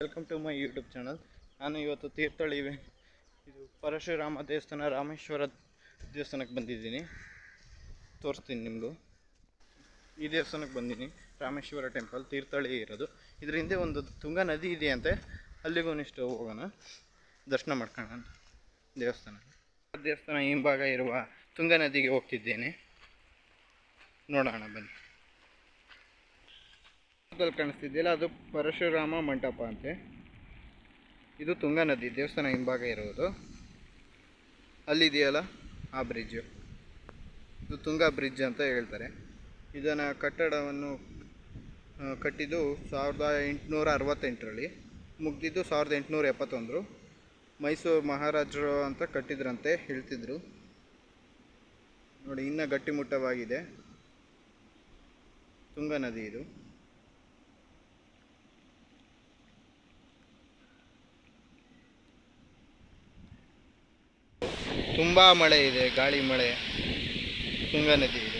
Welcome to my YouTube channel. ನಾನು ಇವತ್ತು ತೀರ್ಥಹಳ್ಳಿ ಇದು ಪರಶುರಾಮ ದೇವಸ್ಥಾನ ರಾಮೇಶ್ವರ ದೇವಸ್ಥಾನಕ್ಕೆ ಬಂದಿದ್ದೀನಿ. ತೋರಿಸ್ತೀನಿ ನಿಮಗೂ. ಈ ದೇವಸ್ಥಾನಕ್ಕೆ ಬಂದೀನಿ. ರಾಮೇಶ್ವರ ಟೆಂಪಲ್ ತೀರ್ಥಹಳ್ಳಿ ಇರೋದು. ಇದ್ರ ಹಿಂದೆ ಒಂದು ತುಂಗಾ ನದಿ ಇದೆಯಂತೆ. ಅಲ್ಲಿಗೂ ಇಷ್ಟು ಹೋಗೋಣ, ದರ್ಶನ ಮಾಡ್ಕೊಳ್ಳೋಣ. ದೇವಸ್ಥಾನ ಹಿಂಭಾಗ ಇರುವ ತುಂಗಾ ನದಿಗೆ ಹೋಗ್ತಿದ್ದೇನೆ. ನೋಡೋಣ ಬನ್ನಿ. ಕಾಣಿಸ್ತಿದೆಯಲ್ಲ, ಅದು ಪರಶುರಾಮ ಮಂಟಪ ಅಂತೆ. ಇದು ತುಂಗಾ ನದಿ ದೇವಸ್ಥಾನ ಹಿಂಭಾಗ ಇರುವುದು. ಅಲ್ಲಿದೆಯಲ್ಲ ಆ ಬ್ರಿಡ್ಜು, ಇದು ತುಂಗಾ ಬ್ರಿಡ್ಜ್ ಅಂತ ಹೇಳ್ತಾರೆ. ಇದನ್ನು ಕಟ್ಟಡವನ್ನು ಕಟ್ಟಿದ್ದು 1868ರಲ್ಲಿ, ಮುಗ್ದಿದ್ದು 1871. ಮೈಸೂರು ಮಹಾರಾಜರು ಅಂತ ಕಟ್ಟಿದ್ರಂತೆ ಹೇಳ್ತಿದ್ರು. ನೋಡಿ, ಇನ್ನೂ ಗಟ್ಟಿಮುಟ್ಟವಾಗಿದೆ ತುಂಗಾ ನದಿ. ಇದು ತುಂಬ ಮಳೆ ಇದೆ, ಗಾಳಿ ಮಳೆ. ತುಂಗಾ ನದಿ ಇದು.